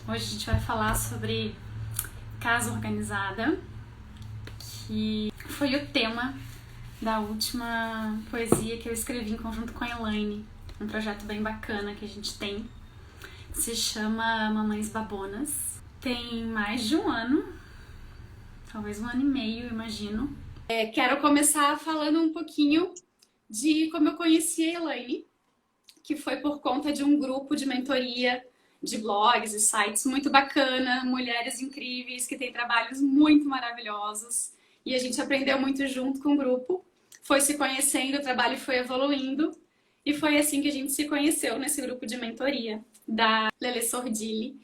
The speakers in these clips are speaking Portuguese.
Hoje a gente vai falar sobre casa organizada, que foi o tema da última poesia que eu escrevi em conjunto com a Elaine, um projeto bem bacana que a gente tem, que se chama Mamães Babonas. Tem mais de um ano, talvez 1 ano e meio, eu imagino. Quero começar falando um pouquinho de como eu conheci a Elaine, que foi por conta de um grupo de mentoria de blogs e sites muito bacana, mulheres incríveis que têm trabalhos muito maravilhosos, e a gente aprendeu muito junto com o grupo, foi se conhecendo, o trabalho foi evoluindo, e foi assim que a gente se conheceu nesse grupo de mentoria da Lele Sordilli.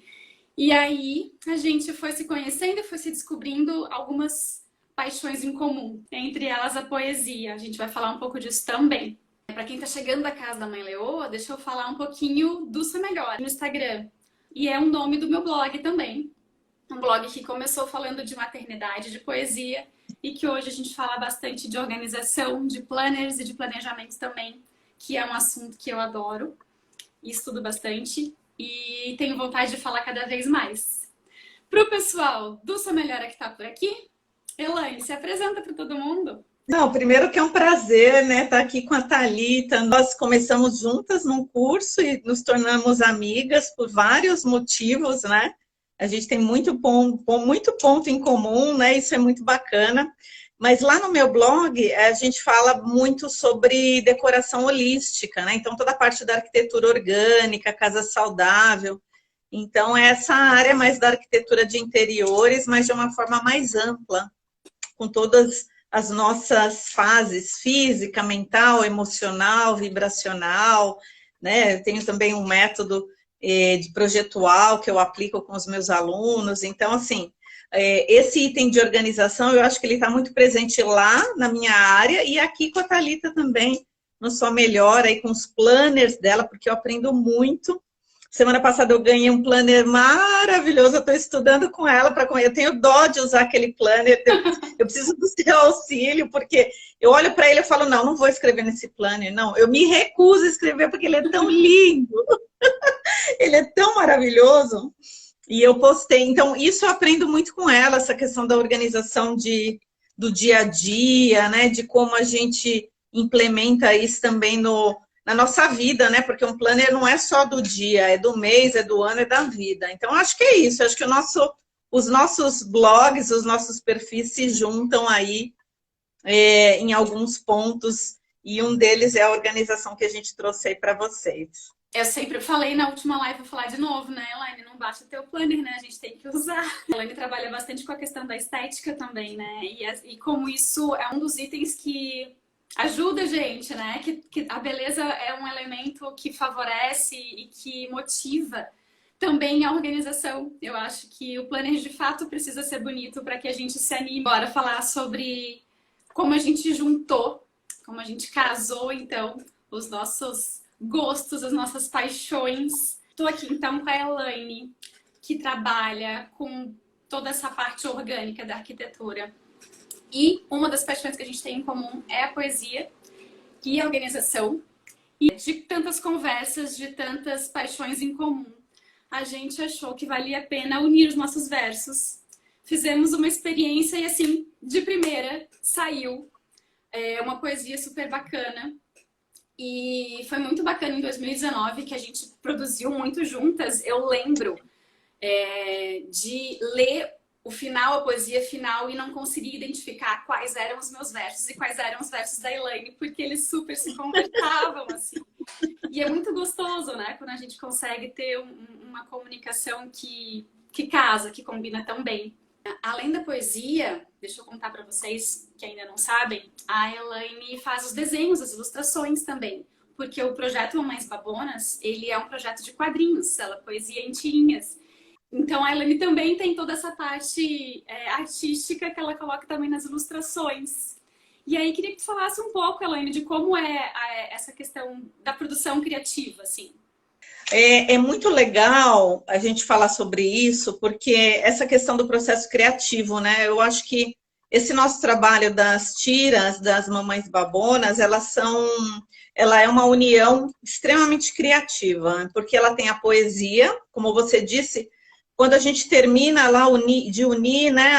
E aí a gente foi se conhecendo e foi se descobrindo algumas paixões em comum, entre elas a poesia. A gente vai falar um pouco disso também. Para quem está chegando da casa da Mãe Leoa, deixa eu falar um pouquinho do Ser Melhor no Instagram. E é o nome do meu blog também. Um blog que começou falando de maternidade, de poesia, e que hoje a gente fala bastante de organização, de planners e de planejamento também, que é um assunto que eu adoro e estudo bastante e tenho vontade de falar cada vez mais. Para o pessoal do Ser Melhor que está por aqui, Elaine, se apresenta para todo mundo. Não, primeiro que é um prazer, né, estar aqui com a Thalita. Nós começamos juntas num curso e nos tornamos amigas por vários motivos, né? A gente tem muito ponto em comum, né? Isso é muito bacana. Mas lá no meu blog, a gente fala muito sobre decoração holística, né? Então, toda a parte da arquitetura orgânica, casa saudável. Então, essa área mais da arquitetura de interiores, mas de uma forma mais ampla, com todas as nossas fases, física, mental, emocional, vibracional, né? Eu tenho também um método de projetual que eu aplico com os meus alunos. Então, assim, esse item de organização, eu acho que ele está muito presente lá na minha área e aqui com a Thalita também, no Sua Melhor, aí com os planners dela, porque eu aprendo muito. Semana passada eu ganhei um planner maravilhoso, eu estou estudando com ela, eu tenho dó de usar aquele planner, eu preciso do seu auxílio, porque eu olho para ele e falo, não vou escrever nesse planner, não, eu me recuso a escrever porque ele é tão lindo, ele é tão maravilhoso, e eu postei, então isso eu aprendo muito com ela, essa questão da organização do dia a dia, né, de como a gente implementa isso também na nossa vida, né? Porque um planner não é só do dia, é do mês, é do ano, é da vida. Então, acho que é isso. Acho que os nossos blogs, os nossos perfis se juntam aí em alguns pontos, e um deles é a organização que a gente trouxe aí para vocês. Eu sempre falei na última live, vou falar de novo, né, Elaine? Não basta ter o planner, né? A gente tem que usar. A Elaine trabalha bastante com a questão da estética também, né? E como isso é um dos itens que ajuda a gente, né? Que a beleza é um elemento que favorece e que motiva também a organização. Eu acho que o planner de fato precisa ser bonito para que a gente se anime. Bora falar sobre como a gente juntou, como a gente casou, então, os nossos gostos, as nossas paixões. Estou aqui então com a Elaine, que trabalha com toda essa parte orgânica da arquitetura. E uma das paixões que a gente tem em comum é a poesia e a organização. E de tantas conversas, de tantas paixões em comum, a gente achou que valia a pena unir os nossos versos. Fizemos uma experiência e assim, de primeira, saiu uma poesia super bacana. E foi muito bacana em 2019, que a gente produziu muito juntas. Eu lembro de ler o final, a poesia final, e não consegui identificar quais eram os meus versos e quais eram os versos da Elaine, porque eles super se conversavam, assim. E é muito gostoso, né? Quando a gente consegue ter uma comunicação que casa, que combina tão bem. Além da poesia, deixa eu contar para vocês que ainda não sabem, a Elaine faz os desenhos, as ilustrações também. Porque o projeto Mamães Babonas, ele é um projeto de quadrinhos, ela poesia em tirinhas. Então, a Elaine também tem toda essa parte artística que ela coloca também nas ilustrações. E aí, queria que tu falasse um pouco, Elaine, de como é essa questão da produção criativa, assim. É muito legal a gente falar sobre isso, porque essa questão do processo criativo, né? Eu acho que esse nosso trabalho das tiras, das Mamães Babonas, ela é uma união extremamente criativa, porque ela tem a poesia, como você disse, quando a gente termina lá de unir, né,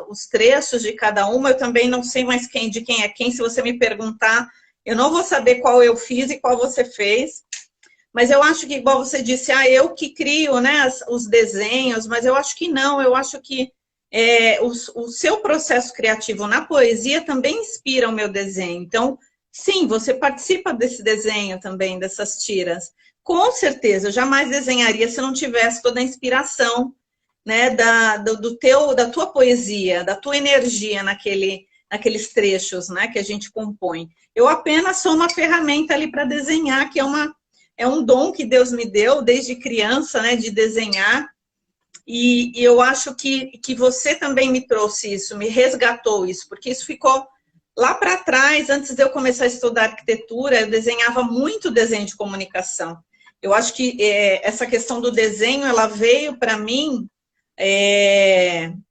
os trechos de cada uma, eu também não sei mais de quem é quem. Se você me perguntar, eu não vou saber qual eu fiz e qual você fez. Mas eu acho que, igual você disse, eu que crio, né, os desenhos, mas eu acho que não, eu acho que o seu processo criativo na poesia também inspira o meu desenho. Então, sim, você participa desse desenho também, dessas tiras. Com certeza, eu jamais desenharia se não tivesse toda a inspiração, né, da tua poesia, da tua energia naqueles trechos, né, que a gente compõe. Eu apenas sou uma ferramenta ali para desenhar, que é um dom que Deus me deu desde criança, né, de desenhar. E eu acho que você também me trouxe isso, me resgatou isso, porque isso ficou lá para trás, antes de eu começar a estudar arquitetura, eu desenhava muito desenho de comunicação. Eu acho que essa questão do desenho, ela veio para mim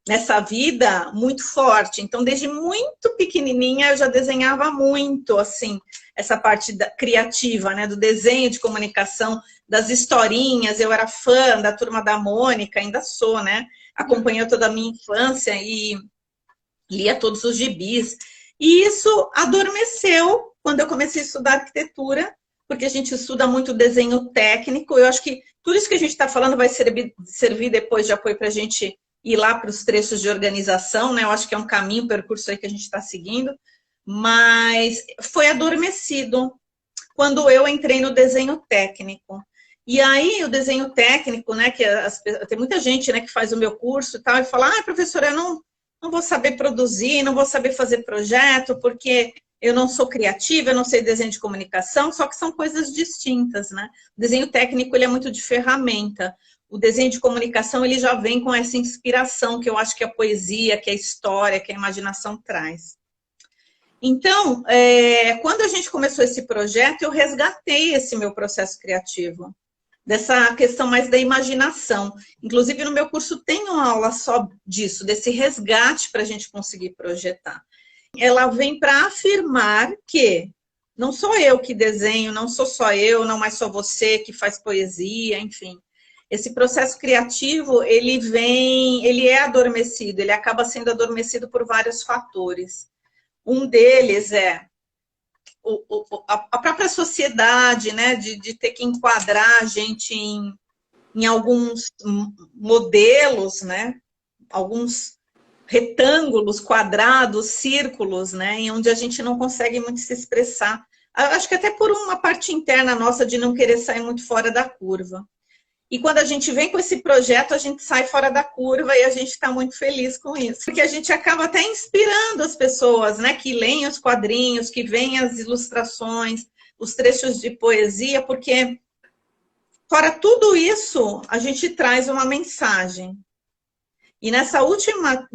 nessa vida muito forte. Então, desde muito pequenininha, eu já desenhava muito, assim, essa parte criativa, né, do desenho de comunicação, das historinhas. Eu era fã da Turma da Mônica, ainda sou, né? Acompanhou toda a minha infância e lia todos os gibis. E isso adormeceu quando eu comecei a estudar arquitetura, porque a gente estuda muito desenho técnico. Eu acho que tudo isso que a gente está falando vai servir depois de apoio para a gente ir lá para os trechos de organização, né? Eu acho que é um caminho, um percurso aí que a gente está seguindo, mas foi adormecido quando eu entrei no desenho técnico. E aí, o desenho técnico, né, tem muita gente, né, que faz o meu curso e tal, e fala, professora, eu não vou saber produzir, não vou saber fazer projeto, porque eu não sou criativa, eu não sei desenho de comunicação, só que são coisas distintas, né? O desenho técnico, ele é muito de ferramenta. O desenho de comunicação, ele já vem com essa inspiração que eu acho que a poesia, que a história, que a imaginação traz. Então, quando a gente começou esse projeto, eu resgatei esse meu processo criativo, dessa questão mais da imaginação. Inclusive, no meu curso tem uma aula só disso, desse resgate para a gente conseguir projetar. Ela vem para afirmar que não sou eu que desenho, não sou só eu, não é só você que faz poesia, enfim. Esse processo criativo, ele é adormecido, ele acaba sendo adormecido por vários fatores. Um deles é a própria sociedade, né, de ter que enquadrar a gente em alguns modelos, né, alguns retângulos, quadrados, círculos, né, em onde a gente não consegue muito se expressar. Acho que até por uma parte interna nossa de não querer sair muito fora da curva. E quando a gente vem com esse projeto, a gente sai fora da curva e a gente está muito feliz com isso. Porque a gente acaba até inspirando as pessoas, né, que leem os quadrinhos, que veem as ilustrações, os trechos de poesia, porque fora tudo isso, a gente traz uma mensagem. E nessa última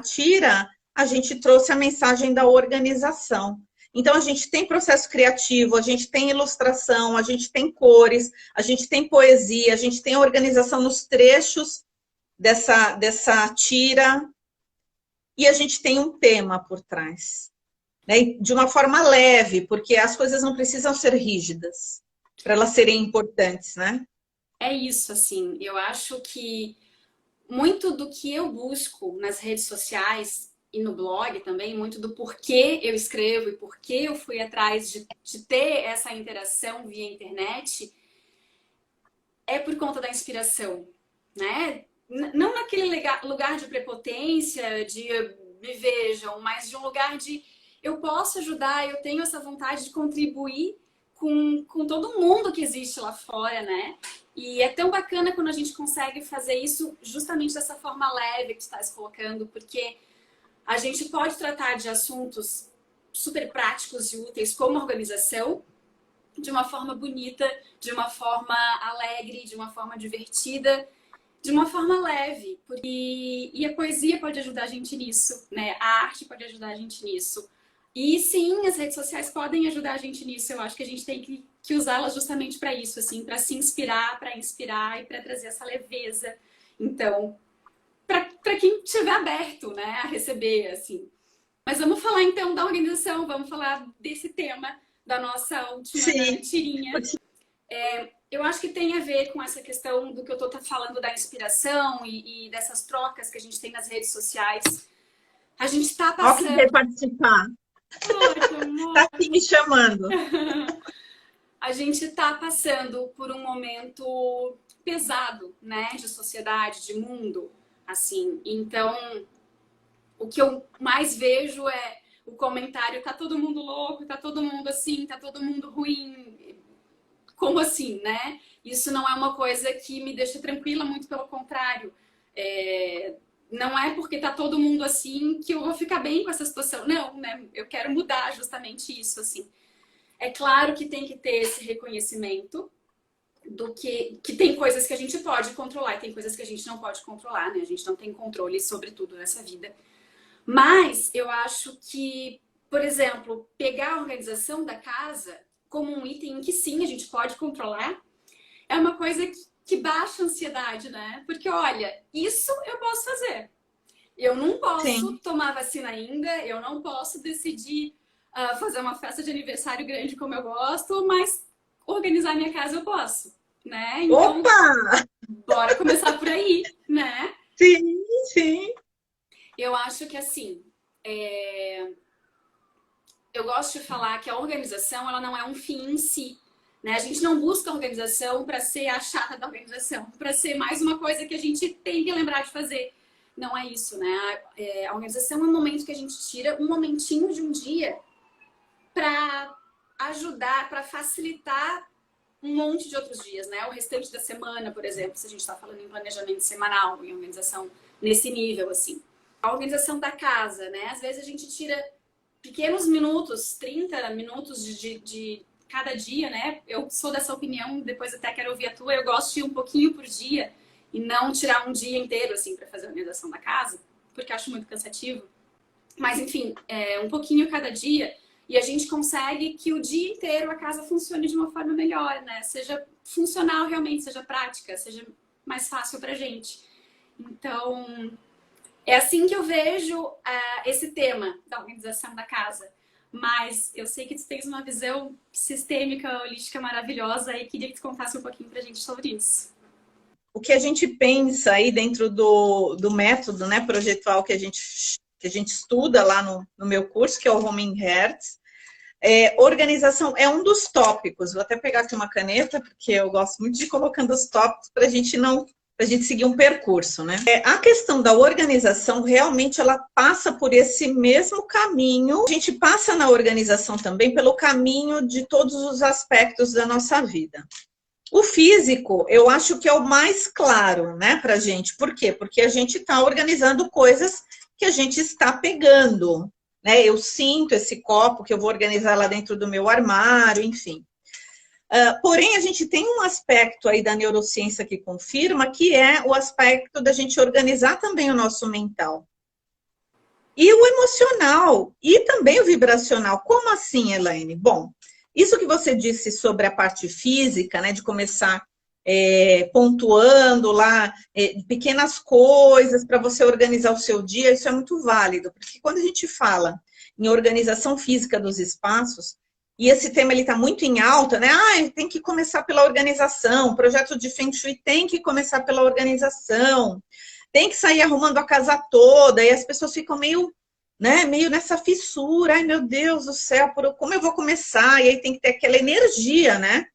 tira, a gente trouxe a mensagem da organização. Então, a gente tem processo criativo, a gente tem ilustração, a gente tem cores, a gente tem poesia, a gente tem organização nos trechos dessa tira, e a gente tem um tema por trás, né? De uma forma leve, porque as coisas não precisam ser rígidas para elas serem importantes, né? É isso, assim, eu acho que muito do que eu busco nas redes sociais e no blog também, muito do porquê eu escrevo e porquê eu fui atrás de ter essa interação via internet, é por conta da inspiração, né? Não naquele lugar de prepotência, de me vejam, mas de um lugar de eu posso ajudar, eu tenho essa vontade de contribuir com todo mundo que existe lá fora, né? E é tão bacana quando a gente consegue fazer isso justamente dessa forma leve que tu estás colocando, porque a gente pode tratar de assuntos super práticos e úteis como organização de uma forma bonita, de uma forma alegre, de uma forma divertida, de uma forma leve. E a poesia pode ajudar a gente nisso, né? A arte pode ajudar a gente nisso. E sim, as redes sociais podem ajudar a gente nisso. Eu acho que a gente tem que usá-las justamente para isso, assim, para se inspirar, para inspirar e para trazer essa leveza. Então, para quem estiver aberto, né, a receber, assim. Mas vamos falar então da organização, vamos falar desse tema da nossa última Sim. tirinha. Eu acho que tem a ver com essa questão do que eu tô falando da inspiração e dessas trocas que a gente tem nas redes sociais. A gente tá Ó, quem passando. quer participar. Ai, que amor! Tá aqui me chamando. A gente tá passando por um momento pesado, né? De sociedade, de mundo, assim. Então, o que eu mais vejo é o comentário: tá todo mundo louco, tá todo mundo assim, tá todo mundo ruim. Como assim, né? Isso não é uma coisa que me deixa tranquila, muito pelo contrário. Não é porque tá todo mundo assim que eu vou ficar bem com essa situação. Não, né? Eu quero mudar justamente isso, assim. É claro que tem que ter esse reconhecimento do que tem coisas que a gente pode controlar e tem coisas que a gente não pode controlar, né? A gente não tem controle sobre tudo nessa vida. Mas eu acho que, por exemplo, pegar a organização da casa como um item que sim, a gente pode controlar, é uma coisa que baixa a ansiedade, né? Porque, olha, isso eu posso fazer. Eu não posso Sim. tomar vacina ainda, eu não posso decidir fazer uma festa de aniversário grande como eu gosto, mas organizar minha casa eu posso, né? Então, Opa! bora começar por aí, né? Sim, sim. Eu acho que assim, eu gosto de falar que a organização ela não é um fim em si. Né? A gente não busca a organização para ser a chata da organização, para ser mais uma coisa que a gente tem que lembrar de fazer. Não é isso, né? A organização é um momento que a gente tira um momentinho de um dia para ajudar, para facilitar um monte de outros dias, né? O restante da semana, por exemplo, se a gente está falando em planejamento semanal, em organização nesse nível, assim. A organização da casa, né? Às vezes a gente tira pequenos minutos, 30 minutos de cada dia, né? Eu sou dessa opinião, depois até quero ouvir a tua. Eu gosto de ir um pouquinho por dia e não tirar um dia inteiro, assim, para fazer a organização da casa, porque eu acho muito cansativo. Mas, enfim, um pouquinho cada dia e a gente consegue que o dia inteiro a casa funcione de uma forma melhor, né? Seja funcional realmente, seja prática, seja mais fácil pra gente. Então, é assim que eu vejo esse tema da organização da casa. Mas eu sei que tu tens uma visão sistêmica, holística maravilhosa e queria que tu contasse um pouquinho pra gente sobre isso. O que a gente pensa aí dentro do método, né, projetual que a gente estuda lá no meu curso, que é o Homing Hertz, organização é um dos tópicos. Vou até pegar aqui uma caneta, porque eu gosto muito de ir colocando os tópicos para a gente seguir um percurso, né? A questão da organização, realmente, ela passa por esse mesmo caminho. A gente passa na organização também pelo caminho de todos os aspectos da nossa vida. O físico, eu acho que é o mais claro, né, pra gente. Por quê? Porque a gente está organizando coisas que a gente está pegando, né? Eu sinto esse copo que eu vou organizar lá dentro do meu armário, enfim. Porém, a gente tem um aspecto aí da neurociência que confirma, que é o aspecto da gente organizar também o nosso mental. E o emocional, e também o vibracional. Como assim, Elaine? Bom, isso que você disse sobre a parte física, né, de começar pontuando lá pequenas coisas para você organizar o seu dia, isso é muito válido, porque quando a gente fala em organização física dos espaços, e esse tema está muito em alta, né? Tem que começar pela organização, o projeto de Feng Shui tem que começar pela organização, tem que sair arrumando a casa toda, e as pessoas ficam meio nessa fissura, ai meu Deus do céu, como eu vou começar? E aí tem que ter aquela energia, né?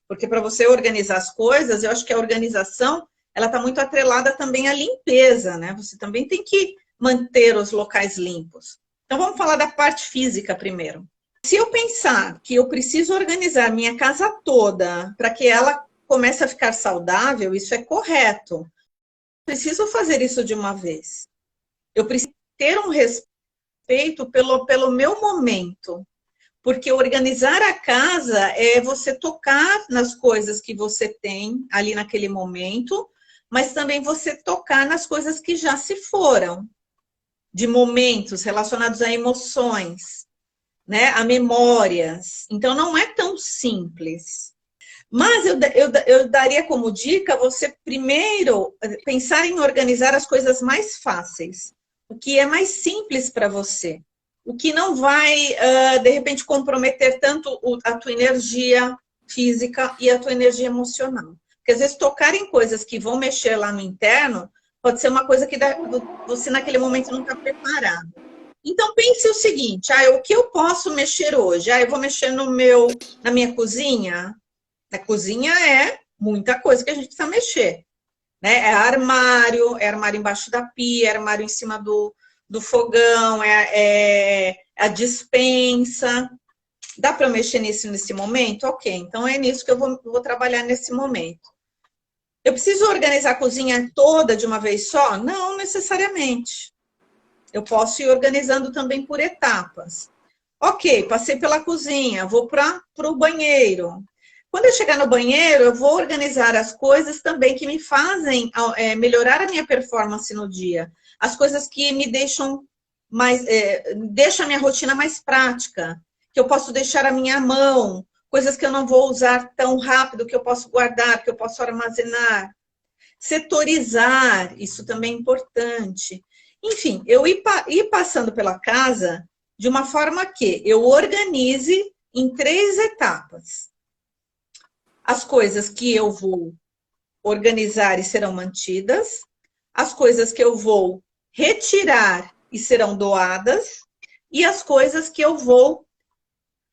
Porque para você organizar as coisas, eu acho que a organização, ela está muito atrelada também à limpeza, né? Você também tem que manter os locais limpos. Então vamos falar da parte física primeiro. Se eu pensar que eu preciso organizar minha casa toda para que ela comece a ficar saudável, isso é correto. Eu preciso fazer isso de uma vez. Eu preciso ter um respeito pelo meu momento. Porque organizar a casa é você tocar nas coisas que você tem ali naquele momento, mas também você tocar nas coisas que já se foram, de momentos relacionados a emoções, né, a memórias. Então, não é tão simples. Mas eu daria como dica você primeiro pensar em organizar as coisas mais fáceis, o que é mais simples para você. O que não vai, de repente, comprometer tanto a tua energia, física e a tua energia emocional. Porque às vezes tocar em coisas que vão mexer lá no interno pode ser uma coisa que você naquele momento não está preparado. Então pense o seguinte, o que eu posso mexer hoje? Eu vou mexer na minha cozinha. A cozinha é muita coisa que a gente precisa mexer. Né? É armário embaixo da pia, é armário em cima do fogão, é a despensa. Dá para eu mexer nisso nesse momento? Ok, então é nisso que eu vou trabalhar nesse momento. Eu preciso organizar a cozinha toda de uma vez só? Não necessariamente. Eu posso ir organizando também por etapas. Ok, passei pela cozinha, vou para o banheiro. Quando eu chegar no banheiro, eu vou organizar as coisas também que me fazem melhorar a minha performance no dia. As coisas que me deixam deixam a minha rotina mais prática. Que eu posso deixar à minha mão. Coisas que eu não vou usar tão rápido, que eu posso guardar, que eu posso armazenar. Setorizar, isso também é importante. Enfim, eu ir passando pela casa de uma forma que eu organize em 3 etapas. As coisas que eu vou organizar e serão mantidas, as coisas que eu vou retirar e serão doadas, e as coisas que eu vou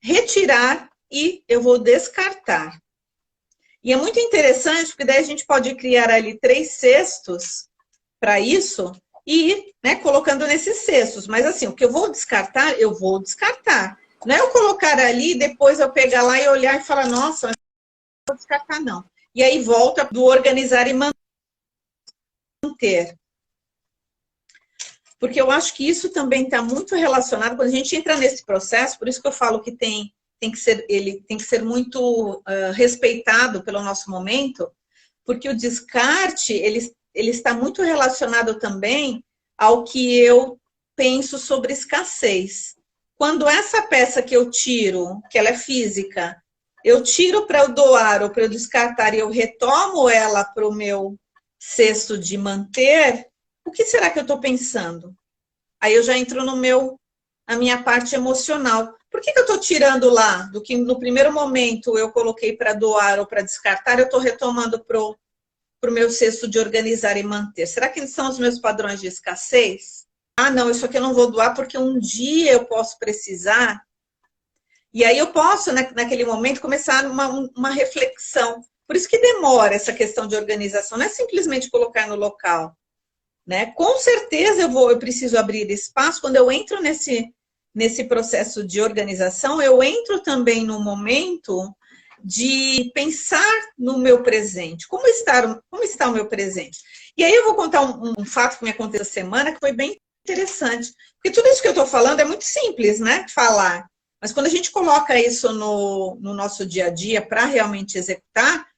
retirar e eu vou descartar. E é muito interessante, porque daí a gente pode criar ali 3 cestos para isso e ir, né, colocando nesses cestos. Mas assim, o que eu vou descartar, eu vou descartar. Não é eu colocar ali, depois eu pegar lá e olhar e falar, nossa, não vou descartar não. E aí volta do organizar e manter. Porque eu acho que isso também está muito relacionado, quando a gente entra nesse processo, por isso que eu falo que ele tem que ser muito respeitado pelo nosso momento, porque o descarte, ele está muito relacionado também ao que eu penso sobre escassez. Quando essa peça que eu tiro, que ela é física, eu tiro para eu doar ou para eu descartar e eu retomo ela para o meu cesto de manter, o que será que eu estou pensando? Aí eu já entro na minha parte emocional. Por que eu estou tirando lá, do que no primeiro momento eu coloquei para doar ou para descartar, eu estou retomando para o meu cesto de organizar e manter? Será que são os meus padrões de escassez? Não, isso aqui eu não vou doar porque um dia eu posso precisar. E aí eu posso, naquele momento, começar uma reflexão. Por isso que demora essa questão de organização, não é simplesmente colocar no local. Né? Com certeza eu preciso abrir espaço. Quando eu entro nesse processo de organização, eu entro também no momento de pensar no meu presente. Como está o meu presente? E aí eu vou contar um fato que me aconteceu essa semana, que foi bem interessante. Porque tudo isso que eu estou falando é muito simples, né? Falar. Mas quando a gente coloca isso no nosso dia a dia para realmente executar,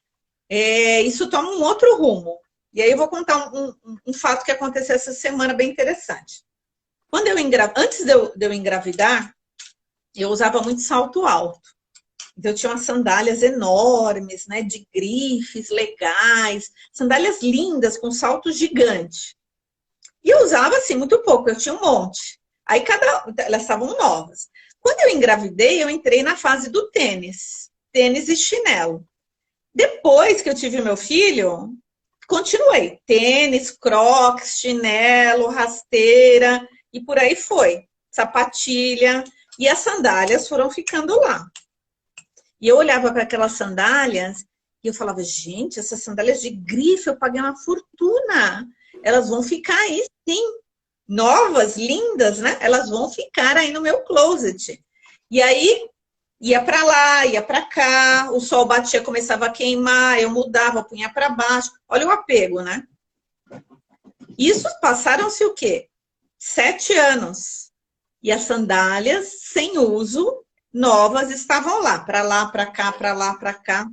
isso toma um outro rumo. E aí eu vou contar um fato que aconteceu essa semana bem interessante. Antes de eu engravidar, eu usava muito salto alto. Então eu tinha umas sandálias enormes, né, de grifes legais, sandálias lindas com salto gigante. E eu usava assim muito pouco, eu tinha um monte. Aí elas estavam novas. Quando eu engravidei, eu entrei na fase do tênis e chinelo. Depois que eu tive meu filho, continuei. Tênis, crocs, chinelo, rasteira e por aí foi. Sapatilha. E as sandálias foram ficando lá. E eu olhava para aquelas sandálias e eu falava, gente, essas sandálias de grife, eu paguei uma fortuna. Elas vão ficar aí, sim. Novas, lindas, né? Elas vão ficar aí no meu closet. E aí, ia para lá, ia para cá, o sol batia, começava a queimar, eu mudava, punha para baixo. Olha o apego, né? Isso passaram-se o quê? 7 anos. E as sandálias, sem uso, novas, estavam lá, para cá, para lá, para cá.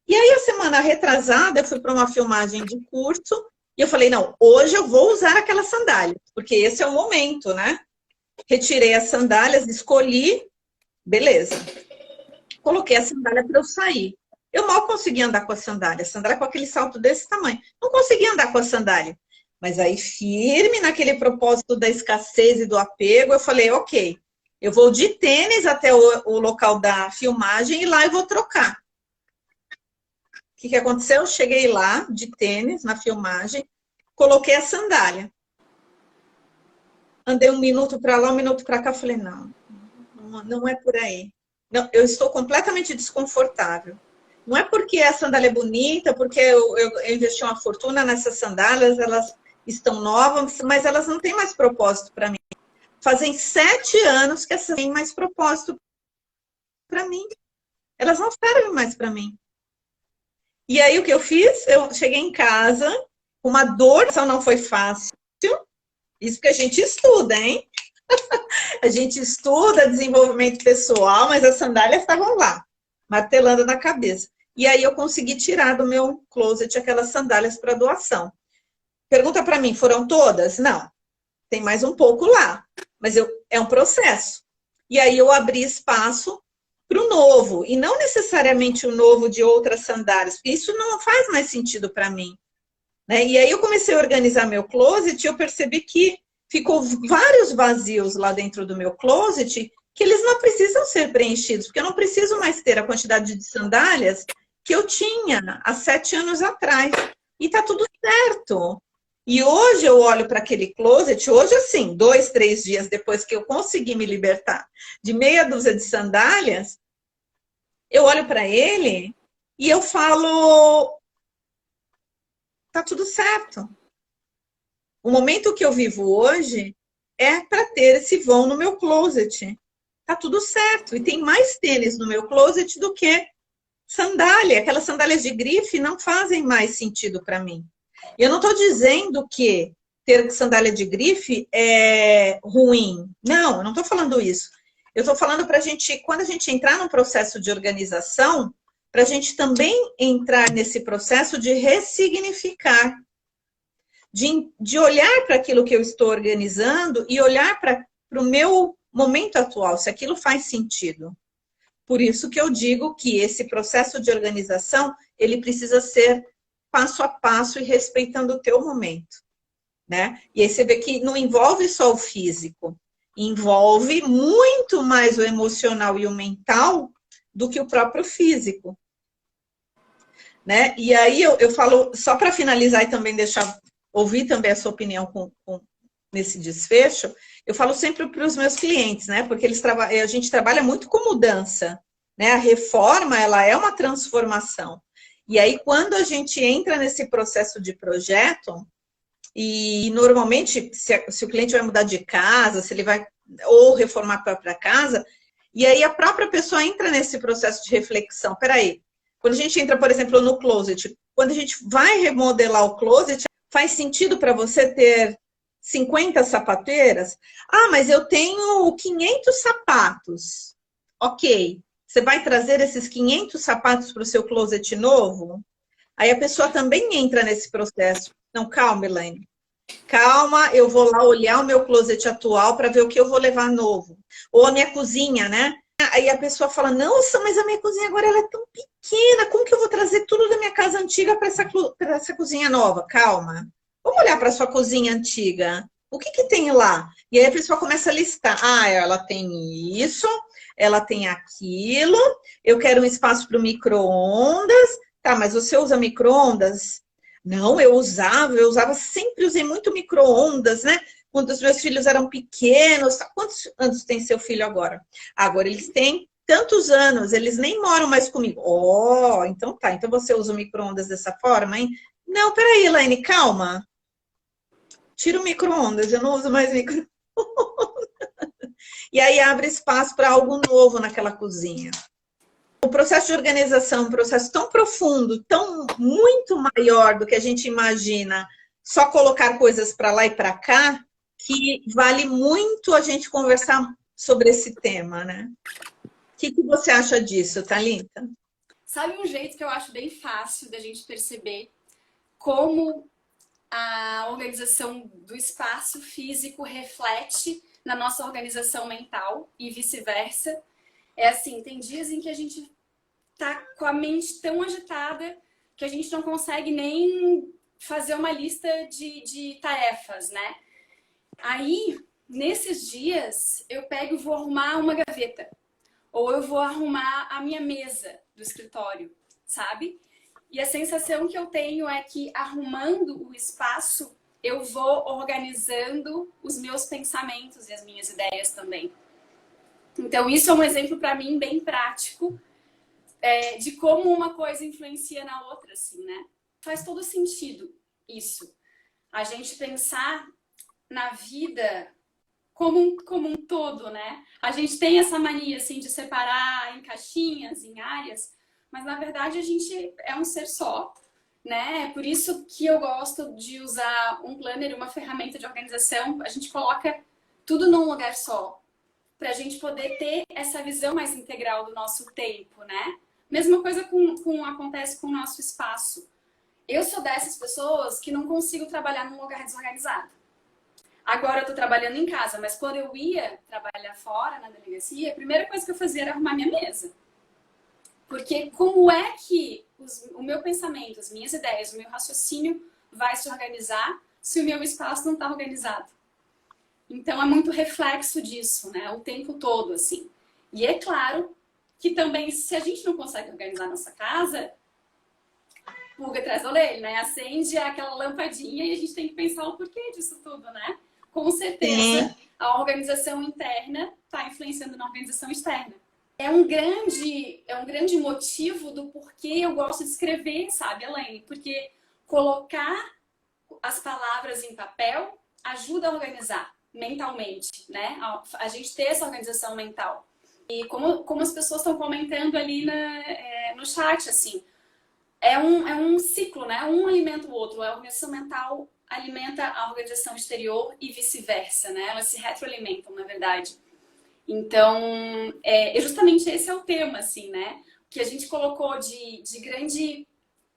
E aí, a semana retrasada, eu fui para uma filmagem de curso e eu falei, não, hoje eu vou usar aquelas sandálias, porque esse é o momento, né? Retirei as sandálias, escolhi, beleza. Coloquei a sandália para eu sair. Eu mal conseguia andar com a sandália com aquele salto desse tamanho. Não conseguia andar com a sandália. Mas aí, firme naquele propósito da escassez e do apego, eu falei, ok, eu vou de tênis até o local da filmagem e lá eu vou trocar. que aconteceu? Eu cheguei lá, de tênis, na filmagem, coloquei a sandália. Andei 1 minuto para lá, 1 minuto para cá, falei, não é por aí. Não, eu estou completamente desconfortável. Não é porque a sandália é bonita, porque eu investi uma fortuna nessas sandálias, elas estão novas, mas elas não têm mais propósito para mim. Fazem 7 anos que essas têm mais propósito para mim. Elas não servem mais para mim. E aí o que eu fiz? Eu cheguei em casa, uma dor, não foi fácil. Isso que a gente estuda, hein? A gente estuda desenvolvimento pessoal, mas as sandálias estavam lá, martelando na cabeça. E aí eu consegui tirar do meu closet aquelas sandálias para doação. Pergunta para mim, foram todas? Não. Tem mais um pouco lá, mas é um processo. E aí eu abri espaço para o novo, e não necessariamente o novo de outras sandálias, porque isso não faz mais sentido para mim. Né? E aí eu comecei a organizar meu closet e eu percebi que ficou vários vazios lá dentro do meu closet que eles não precisam ser preenchidos, porque eu não preciso mais ter a quantidade de sandálias que eu tinha há 7 anos atrás. E tá tudo certo. E hoje eu olho para aquele closet, hoje assim, 2, 3 dias depois que eu consegui me libertar de meia dúzia de sandálias, eu olho para ele e eu falo, tá tudo certo. O momento que eu vivo hoje é para ter esse vão no meu closet. Tá tudo certo. E tem mais tênis no meu closet do que sandália. Aquelas sandálias de grife não fazem mais sentido para mim. Eu não estou dizendo que ter sandália de grife é ruim. Não, eu não estou falando isso. Eu estou falando para a gente, quando a gente entrar num processo de organização, para a gente também entrar nesse processo de ressignificar, de olhar para aquilo que eu estou organizando e olhar para o meu momento atual, se aquilo faz sentido. Por isso que eu digo que esse processo de organização, ele precisa ser passo a passo e respeitando o teu momento, né? E aí você vê que não envolve só o físico, envolve muito mais o emocional e o mental do que o próprio físico, né? E aí eu falo, só para finalizar e também deixar, ouvir também a sua opinião nesse desfecho, eu falo sempre para os meus clientes, né? Porque a gente trabalha muito com mudança, né? A reforma, ela é uma transformação. E aí, quando a gente entra nesse processo de projeto, e normalmente, se o cliente vai mudar de casa, se ele vai ou reformar a própria casa, e aí a própria pessoa entra nesse processo de reflexão. Peraí, quando a gente entra, por exemplo, no closet, quando a gente vai remodelar o closet, faz sentido para você ter 50 sapateiras? Ah, mas eu tenho 500 sapatos. Ok. Você vai trazer esses 500 sapatos para o seu closet novo? Aí a pessoa também entra nesse processo. Não, calma, Elaine. Calma, eu vou lá olhar o meu closet atual para ver o que eu vou levar novo. Ou a minha cozinha, né? Aí a pessoa fala, nossa, mas a minha cozinha agora ela é tão pequena, como que eu vou trazer tudo da minha casa antiga para essa cozinha nova? Calma. Vamos olhar para sua cozinha antiga. O que tem lá? E aí a pessoa começa a listar. Ah, ela tem isso, ela tem aquilo, eu quero um espaço para o micro-ondas. Tá, mas você usa micro-ondas? Não, eu usava, sempre usei muito micro-ondas, né? Quando os meus filhos eram pequenos. Quantos anos tem seu filho agora? Agora eles têm tantos anos, eles nem moram mais comigo. Oh, então tá, então você usa o micro-ondas dessa forma, hein? Não, peraí, Elaine, calma. Tira o micro-ondas, eu não uso mais micro-ondas. E aí abre espaço para algo novo naquela cozinha. O processo de organização é um processo tão profundo, muito maior do que a gente imagina, só colocar coisas para lá e para cá, que vale muito a gente conversar sobre esse tema, né? O que você acha disso, Thalita? Sabe um jeito que eu acho bem fácil da gente perceber como a organização do espaço físico reflete na nossa organização mental e vice-versa? É assim, tem dias em que a gente tá com a mente tão agitada que a gente não consegue nem fazer uma lista de tarefas, né? Aí, nesses dias, eu pego e vou arrumar uma gaveta. Ou eu vou arrumar a minha mesa do escritório, sabe? E a sensação que eu tenho é que arrumando o espaço, eu vou organizando os meus pensamentos e as minhas ideias também. Então, isso é um exemplo para mim bem prático de como uma coisa influencia na outra, assim, né? Faz todo sentido isso. A gente pensar na vida como um todo, né? A gente tem essa mania, assim, de separar em caixinhas, em áreas, mas na verdade a gente é um ser só, né? Por isso que eu gosto de usar um planner, uma ferramenta de organização. A gente coloca tudo num lugar só, para a gente poder ter essa visão mais integral do nosso tempo, né? Mesma coisa acontece com o nosso espaço. Eu sou dessas pessoas que não consigo trabalhar num lugar desorganizado. Agora eu tô trabalhando em casa, mas quando eu ia trabalhar fora, na delegacia, a primeira coisa que eu fazia era arrumar minha mesa. Porque como é que o meu pensamento, as minhas ideias, o meu raciocínio vai se organizar se o meu espaço não está organizado? Então é muito reflexo disso, né? O tempo todo, assim. E é claro que também, se a gente não consegue organizar a nossa casa, pulga atrás da orelha, né? Acende aquela lampadinha e a gente tem que pensar o porquê disso tudo, né? Com certeza, a organização interna está influenciando na organização externa. É um grande motivo do porquê eu gosto de escrever, sabe, Elaine? Porque colocar as palavras em papel ajuda a organizar mentalmente, né? A gente ter essa organização mental. E como as pessoas estão comentando ali no chat, assim, é um ciclo, né? Um alimenta o outro. A organização mental alimenta a organização exterior e vice-versa, né? Elas se retroalimentam, na verdade. Então, justamente esse é o tema, assim, né? O que a gente colocou de grande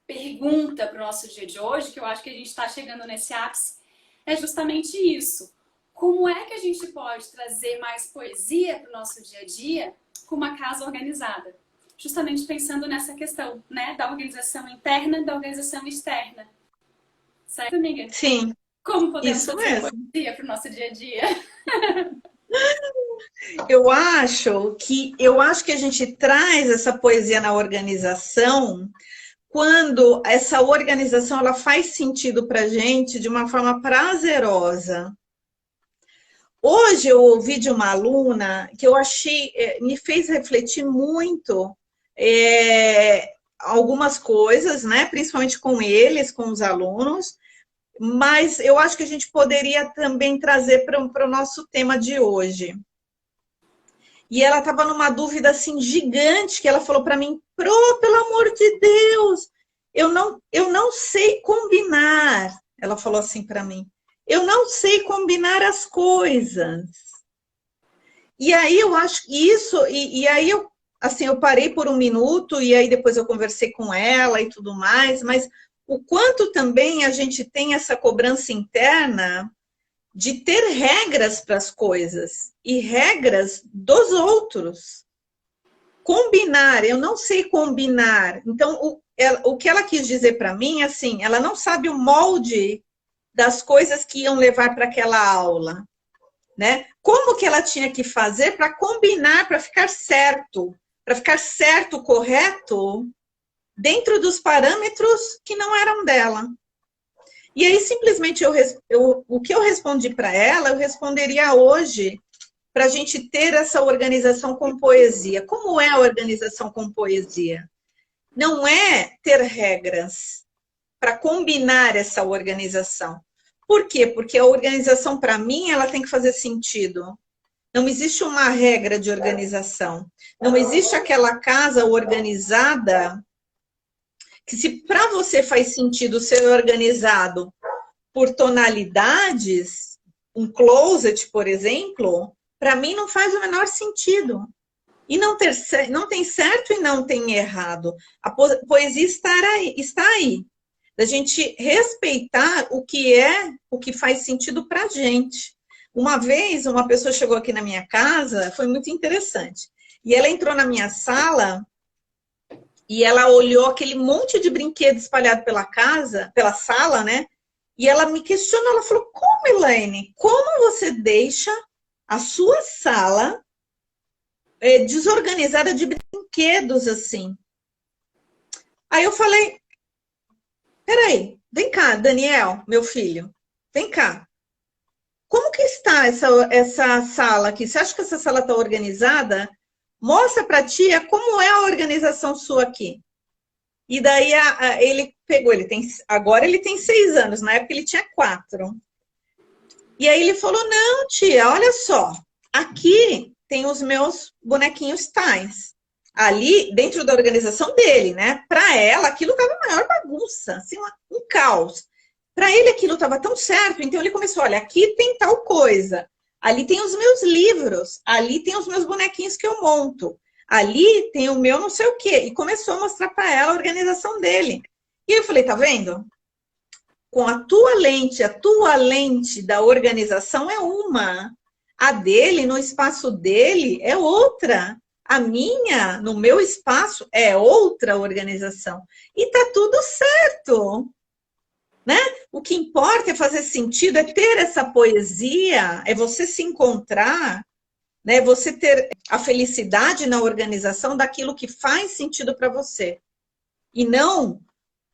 pergunta para o nosso dia de hoje, que eu acho que a gente está chegando nesse ápice, é justamente isso. Como é que a gente pode trazer mais poesia para o nosso dia a dia com uma casa organizada? Justamente pensando nessa questão, né? Da organização interna e da organização externa. Certo, amiga? Sim, Como podemos isso trazer mesmo. poesia para o nosso dia a dia? Eu acho que a gente traz essa poesia na organização quando essa organização ela faz sentido para a gente de uma forma prazerosa. Hoje eu ouvi de uma aluna que eu achei, me fez refletir muito algumas coisas, né? Principalmente com eles, com os alunos, mas eu acho que a gente poderia também trazer para o nosso tema de hoje. E ela estava numa dúvida assim gigante, que ela falou para mim: Pro, pelo amor de Deus, eu não sei combinar. Ela falou assim para mim: eu não sei combinar as coisas. E aí eu acho que isso, e aí eu parei por um minuto, e aí depois eu conversei com ela e tudo mais, mas o quanto também a gente tem essa cobrança interna de ter regras para as coisas e regras dos outros. Combinar, eu não sei combinar. Então, o que ela quis dizer para mim, assim, ela não sabe o molde das coisas que iam levar para aquela aula, né? Como que ela tinha que fazer para combinar, para ficar certo, correto, dentro dos parâmetros que não eram dela. E aí, simplesmente, o que eu respondi para ela, eu responderia hoje, para a gente ter essa organização com poesia. Como é a organização com poesia? Não é ter regras para combinar essa organização. Por quê? Porque a organização, para mim, ela tem que fazer sentido. Não existe uma regra de organização. Não existe aquela casa organizada que, se para você faz sentido ser organizado por tonalidades, um closet, por exemplo, para mim não faz o menor sentido. E não tem certo e não tem errado. A poesia está aí. Da gente respeitar o que faz sentido para a gente. Uma vez, uma pessoa chegou aqui na minha casa, foi muito interessante. E ela entrou na minha sala e ela olhou aquele monte de brinquedos espalhado pela sala, né? E ela me questionou, ela falou: como, Elaine, como você deixa a sua sala desorganizada de brinquedos assim? Aí eu falei: peraí, vem cá, Daniel, meu filho, vem cá. Como que está essa sala aqui? Você acha que essa sala está organizada? Mostra para a tia como é a organização sua aqui. E daí ele pegou, agora ele tem 6 anos, na época ele tinha 4. E aí ele falou, não, tia, olha só, aqui tem os meus bonequinhos tais. Ali, dentro da organização dele, né? Para ela, aquilo estava a maior bagunça, assim, um caos. Para ele, aquilo estava tão certo, então ele começou, olha, aqui tem tal coisa, ali tem os meus livros, ali tem os meus bonequinhos que eu monto, ali tem o meu não sei o quê. E começou a mostrar para ela a organização dele. E eu falei, tá vendo? Com a tua lente da organização é uma. A dele, no espaço dele, é outra. A minha, no meu espaço, é outra organização. E tá tudo certo, né? O que importa é fazer sentido, é ter essa poesia, é você se encontrar, né? Você ter a felicidade na organização daquilo que faz sentido para você. E não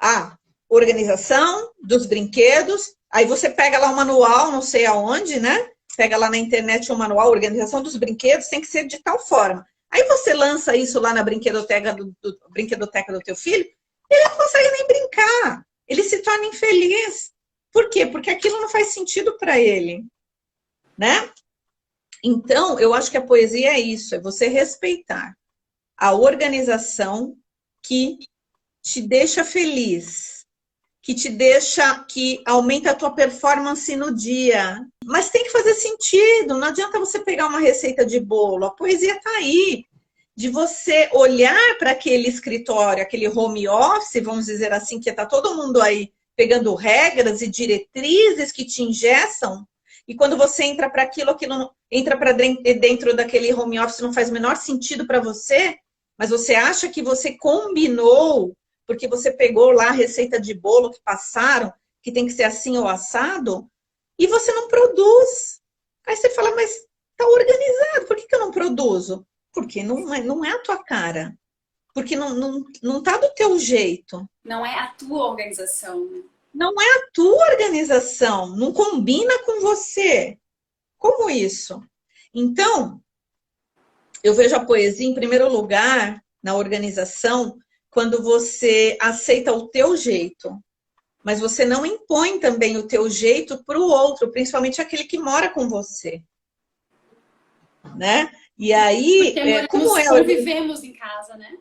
a organização dos brinquedos. Aí você pega lá um manual, não sei aonde, né? Pega lá na internet um manual, organização dos brinquedos tem que ser de tal forma. Aí você lança isso lá na brinquedoteca do teu filho, ele não consegue nem brincar. Ele se torna infeliz. Por quê? Porque aquilo não faz sentido para ele, né? Então, eu acho que a poesia é isso, é você respeitar a organização que te deixa feliz, que aumenta a tua performance no dia. Mas tem que fazer sentido, não adianta você pegar uma receita de bolo, a poesia está aí, de você olhar para aquele escritório, aquele home office, vamos dizer assim, que está todo mundo aí pegando regras e diretrizes que te engessam, e quando você entra para aquilo entra para dentro daquele home office, não faz o menor sentido para você, mas você acha que você combinou, porque você pegou lá a receita de bolo que passaram, que tem que ser assim ou assado, e você não produz. Aí você fala, mas está organizado, por que eu não produzo? Porque não é a tua cara. Porque não tá do teu jeito. Não é a tua organização, né? Não é a tua organização. Não combina com você. Como isso? Então, eu vejo a poesia, em primeiro lugar, na organização, quando você aceita o teu jeito. Mas você não impõe também o teu jeito para o outro, principalmente aquele que mora com você. Né? E aí, nós convivemos em casa, né?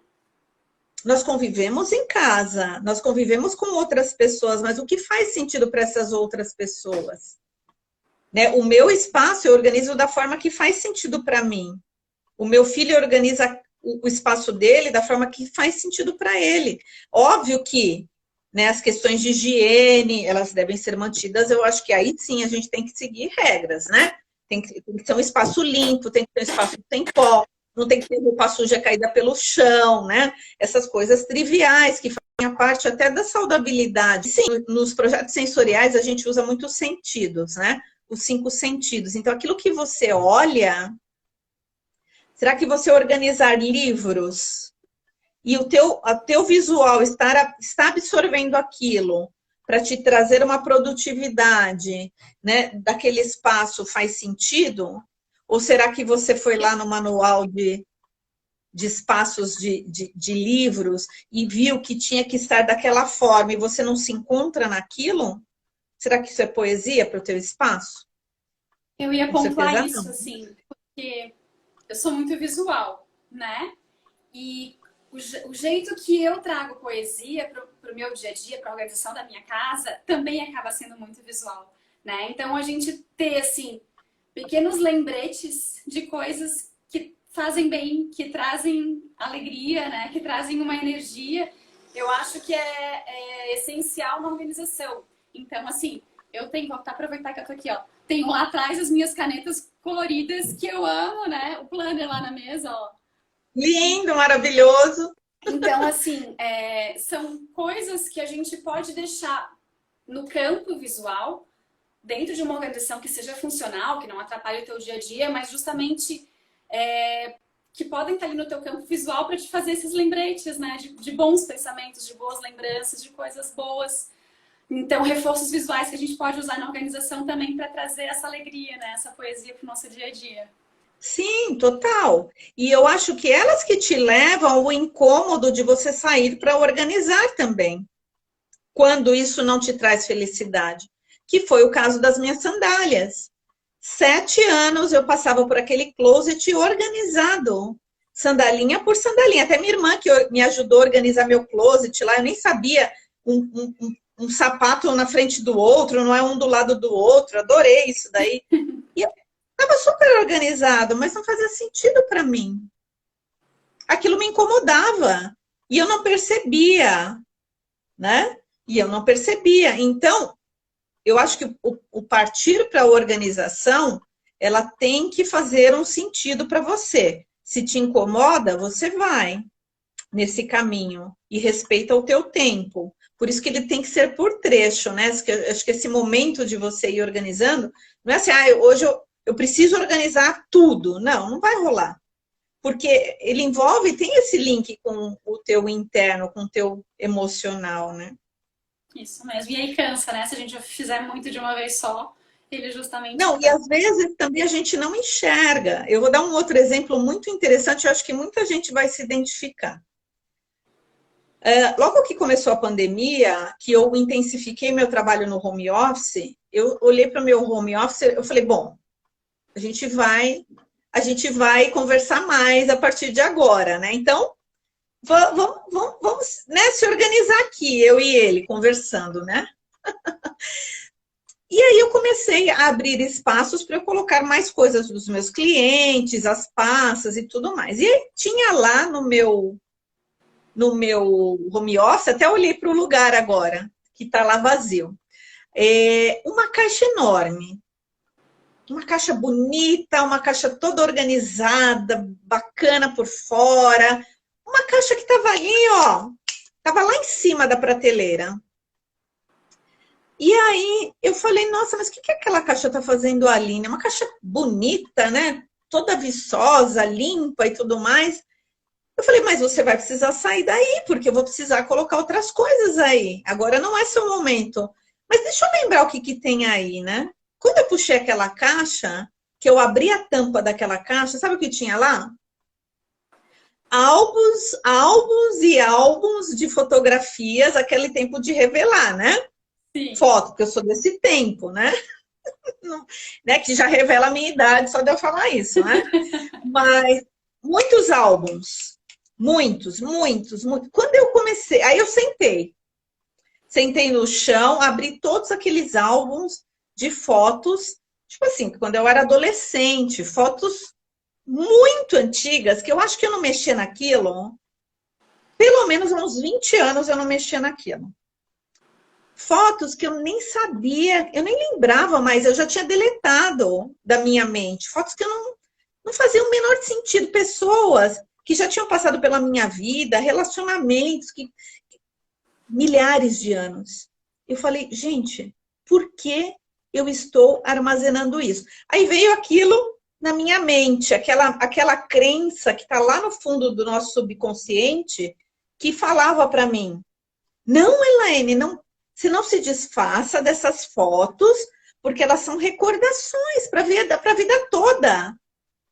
Nós convivemos em casa, nós convivemos com outras pessoas, mas o que faz sentido para essas outras pessoas? Né? O meu espaço eu organizo da forma que faz sentido para mim. O meu filho organiza o espaço dele da forma que faz sentido para ele. Óbvio que, né, as questões de higiene, elas devem ser mantidas, eu acho que aí sim a gente tem que seguir regras, né? Tem que ter um espaço limpo, tem que ter um espaço sem pó, não tem que ter roupa suja caída pelo chão, né? Essas coisas triviais que fazem parte até da saudabilidade. Sim, nos projetos sensoriais a gente usa muito os sentidos, né? Os 5 sentidos. Então, aquilo que você olha, será que você organizar livros e o teu visual está absorvendo aquilo para te trazer uma produtividade, né, daquele espaço faz sentido? Ou será que você foi lá no manual de espaços de livros e viu que tinha que estar daquela forma e você não se encontra naquilo? Será que isso é poesia para o teu espaço? Eu ia pontuar isso, assim, porque eu sou muito visual, né? E o jeito que eu trago poesia para o meu dia a dia, para a organização da minha casa, também acaba sendo muito visual, né? Então, a gente ter, assim, pequenos lembretes de coisas que fazem bem, que trazem alegria, né? Que trazem uma energia, eu acho que é essencial na organização. Então, assim, eu tenho, vou aproveitar que eu tô aqui, ó. Tenho lá atrás as minhas canetas coloridas que eu amo, né? O planner lá na mesa, ó. Lindo, maravilhoso. Então, assim, são coisas que a gente pode deixar no campo visual, dentro de uma organização que seja funcional, que não atrapalhe o teu dia a dia, mas justamente que podem estar ali no teu campo visual para te fazer esses lembretes, né? De bons pensamentos, de boas lembranças, de coisas boas. Então, reforços visuais que a gente pode usar na organização também para trazer essa alegria, né? Essa poesia para o nosso dia a dia. Sim, total. E eu acho que elas que te levam ao incômodo de você sair para organizar também, quando isso não te traz felicidade, que foi o caso das minhas sandálias. 7 anos eu passava por aquele closet organizado, sandalinha por sandalinha. Até minha irmã que me ajudou a organizar meu closet lá, eu nem sabia um sapato na frente do outro, não é um do lado do outro. Adorei isso daí. E eu estava super organizado, mas não fazia sentido para mim. Aquilo me incomodava e eu não percebia, né? E eu não percebia. Então, eu acho que o partir para a organização, ela tem que fazer um sentido para você. Se te incomoda, você vai nesse caminho e respeita o teu tempo. Por isso que ele tem que ser por trecho, né? Acho que esse momento de você ir organizando, não é assim, hoje eu preciso organizar tudo. Não, não vai rolar. Porque ele envolve, tem esse link com o teu interno, com o teu emocional, né? Isso mesmo. E aí cansa, né? Se a gente fizer muito de uma vez só, ele justamente Não, e às vezes também a gente não enxerga. Eu vou dar um outro exemplo muito interessante, eu acho que muita gente vai se identificar. Logo que começou a pandemia, que eu intensifiquei meu trabalho no home office, eu olhei para o meu home office, eu falei, bom, a gente vai conversar mais a partir de agora, né? Então, vamos, né, se organizar aqui, eu e ele, conversando, né? E aí eu comecei a abrir espaços para eu colocar mais coisas dos meus clientes, as pastas e tudo mais. E aí tinha lá no meu home office, até olhei para o lugar agora, que está lá vazio, uma caixa enorme. Uma caixa bonita, uma caixa toda organizada, bacana por fora. Uma caixa que estava ali, ó, estava lá em cima da prateleira. E aí eu falei, nossa, mas o que aquela caixa está fazendo ali? É uma caixa bonita, né? Toda viçosa, limpa e tudo mais. Eu falei, mas você vai precisar sair daí, porque eu vou precisar colocar outras coisas aí. Agora não é seu momento. Mas deixa eu lembrar o que tem aí, né? Quando eu puxei aquela caixa, que eu abri a tampa daquela caixa, sabe o que tinha lá? Álbuns e álbuns de fotografias, aquele tempo de revelar, né? Sim. Foto, porque eu sou desse tempo, né? Né? Que já revela a minha idade, só de eu falar isso, né? Mas muitos álbuns. Muitos. Quando eu comecei, aí eu sentei no chão, abri todos aqueles álbuns de fotos, tipo assim, quando eu era adolescente, fotos muito antigas, que eu acho que eu não mexia naquilo, pelo menos há uns 20 anos eu não mexia naquilo. Fotos que eu nem sabia, eu nem lembrava mais, eu já tinha deletado da minha mente. Fotos que eu não faziam o menor sentido. Pessoas que já tinham passado pela minha vida, relacionamentos, milhares de anos. Eu falei, gente, por que eu estou armazenando isso? Aí veio aquilo na minha mente, aquela crença que está lá no fundo do nosso subconsciente, que falava para mim, não, Elaine, não, você não se desfaça dessas fotos, porque elas são recordações para a vida toda.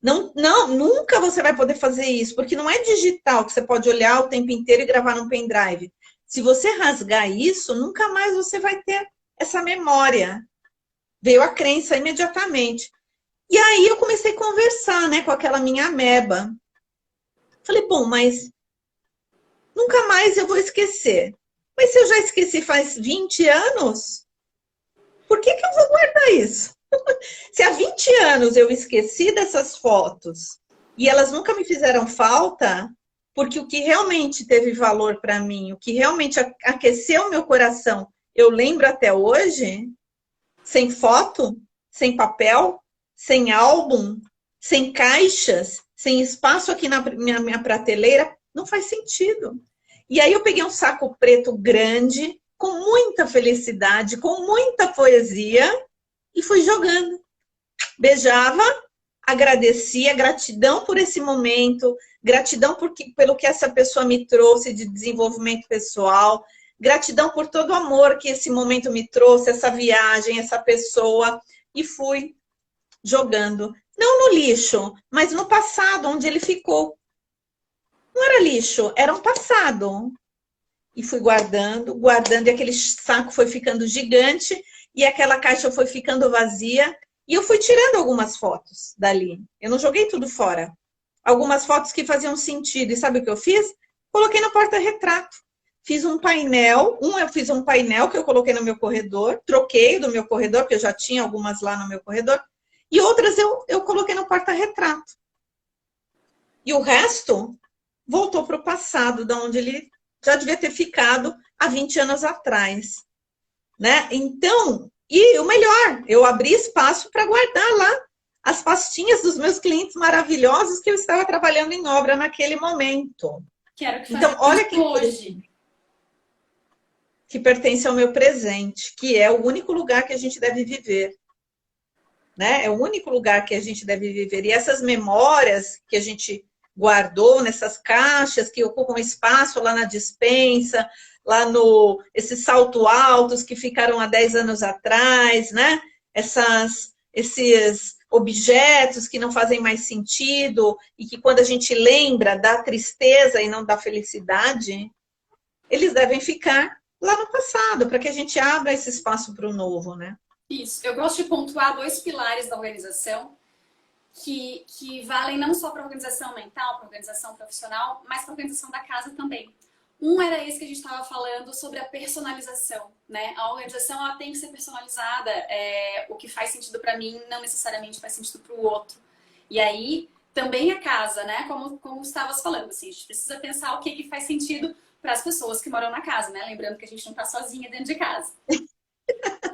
Não, nunca você vai poder fazer isso, porque não é digital que você pode olhar o tempo inteiro e gravar num pendrive. Se você rasgar isso, nunca mais você vai ter essa memória. Veio a crença imediatamente. E aí eu comecei a conversar, né, com aquela minha ameba. Falei, bom, mas nunca mais eu vou esquecer. Mas se eu já esqueci faz 20 anos, por que eu vou guardar isso? Se há 20 anos eu esqueci dessas fotos e elas nunca me fizeram falta, porque o que realmente teve valor para mim, o que realmente aqueceu meu coração, eu lembro até hoje, sem foto, sem papel, sem álbum, sem caixas, sem espaço aqui na minha prateleira, não faz sentido. E aí eu peguei um saco preto grande, com muita felicidade, com muita poesia, e fui jogando. Beijava, agradecia, gratidão por esse momento, gratidão pelo que essa pessoa me trouxe de desenvolvimento pessoal, gratidão por todo o amor que esse momento me trouxe, essa viagem, essa pessoa, e fui jogando. Não no lixo, mas no passado, onde ele ficou. Não era lixo, era um passado. E fui guardando, guardando, e aquele saco foi ficando gigante, e aquela caixa foi ficando vazia, e eu fui tirando algumas fotos dali. Eu não joguei tudo fora. Algumas fotos que faziam sentido. E sabe o que eu fiz? Coloquei no porta-retrato. Fiz um painel. Eu fiz um painel que eu coloquei no meu corredor. Troquei do meu corredor, porque eu já tinha algumas lá no meu corredor. E outras eu coloquei no porta-retrato. E o resto voltou para o passado, de onde ele já devia ter ficado há 20 anos atrás. Né? Então, e o melhor, eu abri espaço para guardar lá as pastinhas dos meus clientes maravilhosos que eu estava trabalhando em obra naquele momento. Quero que então, olha que hoje. Que pertence ao meu presente, que é o único lugar que a gente deve viver. Né? É o único lugar que a gente deve viver. E essas memórias que a gente guardou nessas caixas que ocupam espaço lá na despensa, lá no esses saltos altos que ficaram há 10 anos atrás, né? Esses objetos que não fazem mais sentido e que quando a gente lembra dá tristeza e não dá felicidade, eles devem ficar lá no passado, para que a gente abra esse espaço para o novo, né? Isso. Eu gosto de pontuar 2 pilares da organização que valem não só para a organização mental, para a organização profissional, mas para a organização da casa também. Um era esse que a gente estava falando sobre a personalização, né? A organização ela tem que ser personalizada. O que faz sentido para mim não necessariamente faz sentido para o outro. E aí também a casa, né? Como estavas falando, assim, a gente precisa pensar o que faz sentido para as pessoas que moram na casa, né? Lembrando que a gente não está sozinha dentro de casa.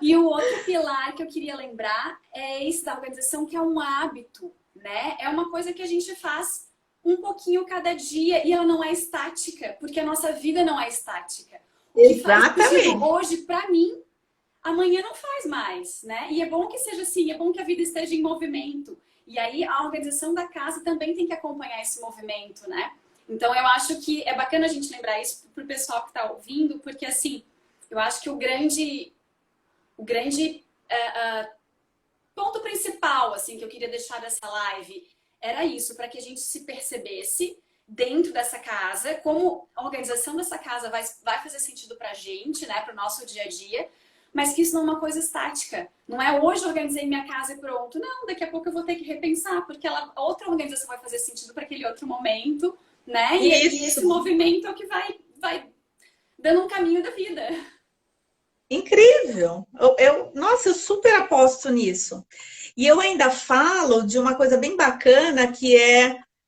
E o outro pilar que eu queria lembrar é esse da organização, que é um hábito, né? É uma coisa que a gente faz um pouquinho cada dia e ela não é estática, porque a nossa vida não é estática. O que faz sentido hoje para mim, amanhã não faz mais, né? E é bom que seja assim, é bom que a vida esteja em movimento. E aí a organização da casa também tem que acompanhar esse movimento, né? Então eu acho que é bacana a gente lembrar isso pro pessoal que está ouvindo, porque assim, eu acho que o grande ponto principal assim, que eu queria deixar dessa live era isso, para que a gente se percebesse dentro dessa casa, como a organização dessa casa vai fazer sentido pra gente, né, pro nosso dia a dia, mas que isso não é uma coisa estática. Não é hoje eu organizei minha casa e pronto. Não, daqui a pouco eu vou ter que repensar, porque outra organização vai fazer sentido para aquele outro momento, né? E esse movimento é o que vai dando um caminho da vida. Incrível! Nossa, eu super aposto nisso. E eu ainda falo de uma coisa bem bacana que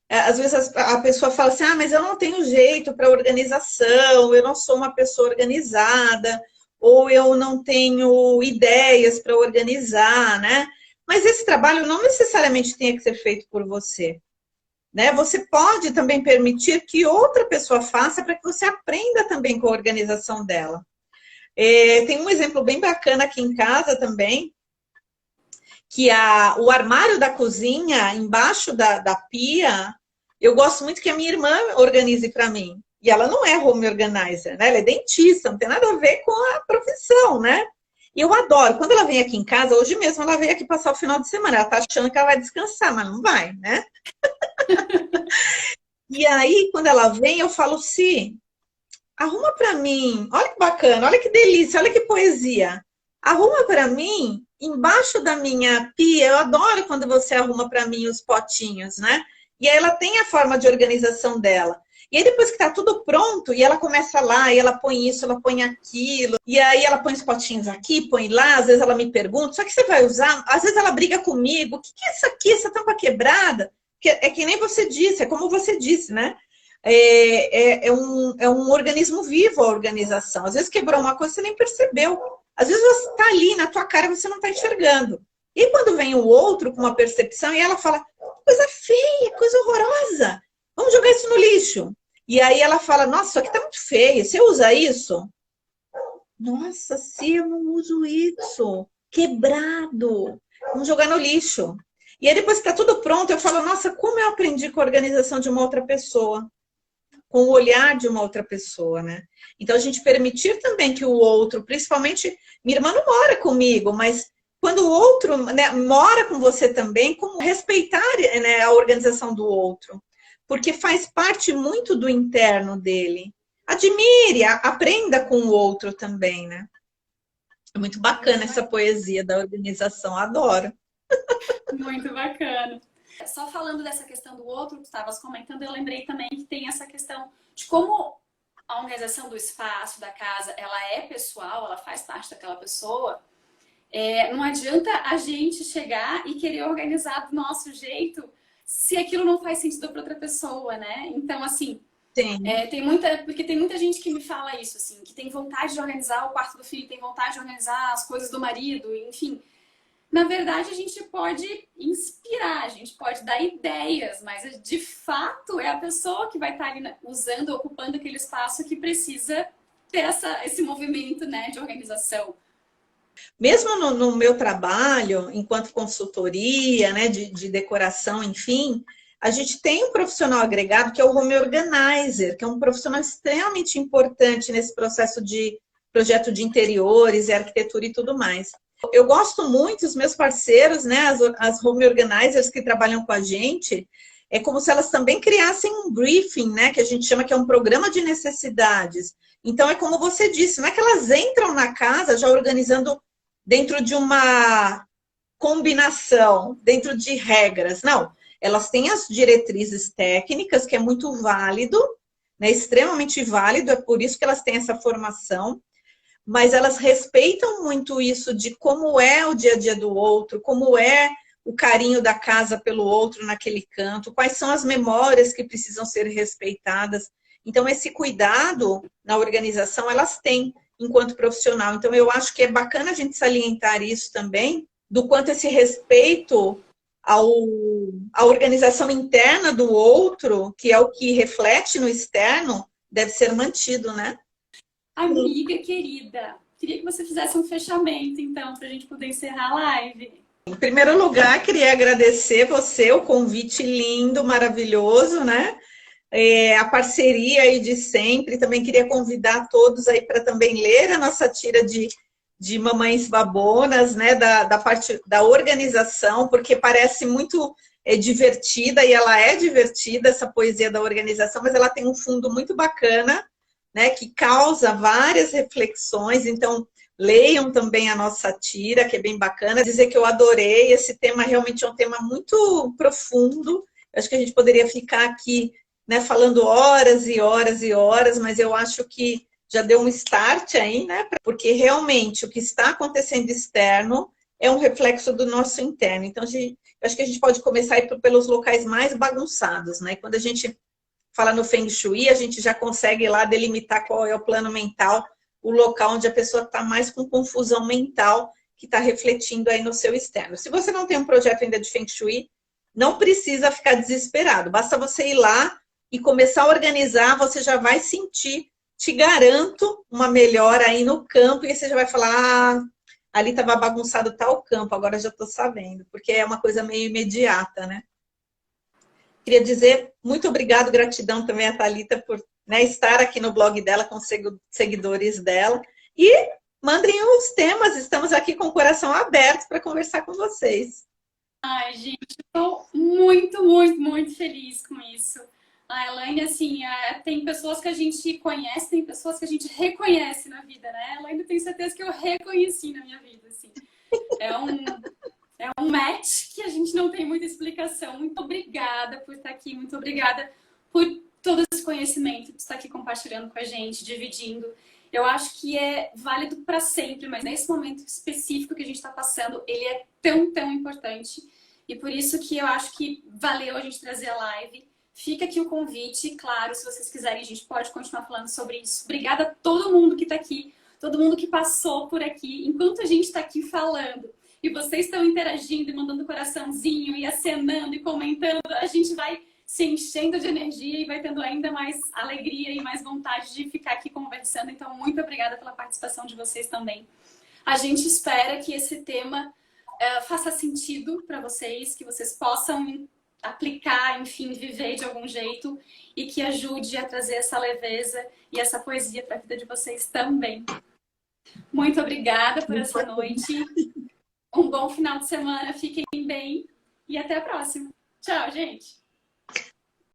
às vezes a pessoa fala assim, mas eu não tenho jeito para organização, eu não sou uma pessoa organizada, ou eu não tenho ideias para organizar, né? Mas esse trabalho não necessariamente tem que ser feito por você. Né? Você pode também permitir que outra pessoa faça para que você aprenda também com a organização dela. Tem um exemplo bem bacana aqui em casa também, que o armário da cozinha, embaixo da pia, eu gosto muito que a minha irmã organize para mim. E ela não é home organizer, né? Ela é dentista, não tem nada a ver com a profissão, né? E eu adoro. Quando ela vem aqui em casa, hoje mesmo ela veio aqui passar o final de semana. Ela tá achando que ela vai descansar, mas não vai, né? E aí, quando ela vem, eu falo, sim, arruma para mim. Olha que bacana, olha que delícia, olha que poesia. Arruma para mim, embaixo da minha pia, eu adoro quando você arruma para mim os potinhos, né? E aí ela tem a forma de organização dela. E aí depois que tá tudo pronto, e ela começa lá, e ela põe isso, ela põe aquilo, e aí ela põe os potinhos aqui, põe lá, às vezes ela me pergunta, só que você vai usar? Às vezes ela briga comigo, o que é isso aqui, essa tampa quebrada? É que nem você disse, é como você disse, né? É um organismo vivo a organização. Às vezes quebrou uma coisa, você nem percebeu. Às vezes você está ali na tua cara, você não está enxergando. E quando vem o outro com uma percepção e ela fala, coisa feia, coisa horrorosa, vamos jogar isso no lixo. E aí ela fala, nossa, isso aqui está muito feio, você usa isso? Nossa, sim, eu não uso isso. Quebrado. Vamos jogar no lixo. E aí depois que está tudo pronto, eu falo, nossa, como eu aprendi com a organização de uma outra pessoa. com o olhar de uma outra pessoa, né? Então, a gente permitir também que o outro, principalmente, minha irmã não mora comigo, mas quando o outro, né, mora com você também, como respeitar, né, a organização do outro, porque faz parte muito do interno dele. Admire, aprenda com o outro também, né? É muito bacana essa poesia da organização, adoro. Muito bacana. Só falando dessa questão do outro que tu estavas comentando, eu lembrei também que tem essa questão de como a organização do espaço, da casa, ela é pessoal, ela faz parte daquela pessoa. Não adianta a gente chegar e querer organizar do nosso jeito se aquilo não faz sentido para outra pessoa, né? Então, assim, porque tem muita gente que me fala isso, assim, que tem vontade de organizar o quarto do filho, tem vontade de organizar as coisas do marido, enfim. Na verdade, a gente pode inspirar, a gente pode dar ideias, mas de fato é a pessoa que vai estar ali usando, ocupando aquele espaço que precisa ter esse movimento, né, de organização. Mesmo no meu trabalho, enquanto consultoria, né, de decoração, enfim, a gente tem um profissional agregado que é o home organizer, que é um profissional extremamente importante nesse processo de projeto de interiores e arquitetura e tudo mais. Eu gosto muito, os meus parceiros, né, as home organizers que trabalham com a gente, é como se elas também criassem um briefing, né, que a gente chama que é um programa de necessidades. Então, é como você disse, não é que elas entram na casa já organizando dentro de uma combinação, dentro de regras. Não, elas têm as diretrizes técnicas, que é muito válido, né, extremamente válido, é por isso que elas têm essa formação, mas elas respeitam muito isso de como é o dia a dia do outro, como é o carinho da casa pelo outro naquele canto, quais são as memórias que precisam ser respeitadas. Então, esse cuidado na organização, elas têm enquanto profissional. Então, eu acho que é bacana a gente salientar isso também, do quanto esse respeito à organização interna do outro, que é o que reflete no externo, deve ser mantido, né? Amiga querida, queria que você fizesse um fechamento, então, para a gente poder encerrar a live. Em primeiro lugar, queria agradecer você, o convite lindo, maravilhoso, né? A parceria aí de sempre. Também queria convidar todos aí para também ler a nossa tira de Mamães Babonas, né? Da parte da organização, porque parece muito divertida, e ela é divertida, essa poesia da organização, mas ela tem um fundo muito bacana, né? Que causa várias reflexões. Então, leiam também a nossa tira, que é bem bacana. Dizer que eu adorei, esse tema realmente é um tema muito profundo. Eu acho que a gente poderia ficar aqui, né, falando horas e horas e horas, mas eu acho que já deu um start aí, né? Porque realmente o que está acontecendo externo é um reflexo do nosso interno. Então, eu acho que a gente pode começar a ir pelos locais mais bagunçados, né? Quando a gente fala no Feng Shui, a gente já consegue lá delimitar qual é o plano mental, o local onde a pessoa está mais com confusão mental, que está refletindo aí no seu externo. Se você não tem um projeto ainda de Feng Shui, não precisa ficar desesperado. Basta você ir lá e começar a organizar, você já vai sentir, te garanto, uma melhora aí no campo, e você já vai falar, ali estava bagunçado tal campo, agora já estou sabendo, porque é uma coisa meio imediata, né? Queria dizer muito obrigado, gratidão também a Thalita por, né, estar aqui no blog dela com os seguidores dela. E mandem os temas, estamos aqui com o coração aberto para conversar com vocês. Ai, gente, estou muito, muito, muito feliz com isso. A Elaine, assim, tem pessoas que a gente conhece, tem pessoas que a gente reconhece na vida, né? A Elaine, tenho certeza que eu reconheci na minha vida, assim. É um match que a gente não tem muita explicação. Muito obrigada por estar aqui, muito obrigada por todo esse conhecimento, por estar aqui compartilhando com a gente, dividindo. Eu acho que é válido para sempre, mas nesse momento específico que a gente está passando, ele é tão, tão importante. E por isso que eu acho que valeu a gente trazer a live. Fica aqui o convite, claro, se vocês quiserem, a gente pode continuar falando sobre isso. Obrigada a todo mundo que está aqui, todo mundo que passou por aqui, enquanto a gente está aqui falando. E vocês estão interagindo e mandando coraçãozinho e acenando e comentando, a gente vai se enchendo de energia e vai tendo ainda mais alegria e mais vontade de ficar aqui conversando. Então, muito obrigada pela participação de vocês também. A gente espera que esse tema faça sentido para vocês, que vocês possam aplicar, enfim, viver de algum jeito e que ajude a trazer essa leveza e essa poesia para a vida de vocês também. Muito obrigada por essa noite. Um bom final de semana, fiquem bem e até a próxima. Tchau, gente!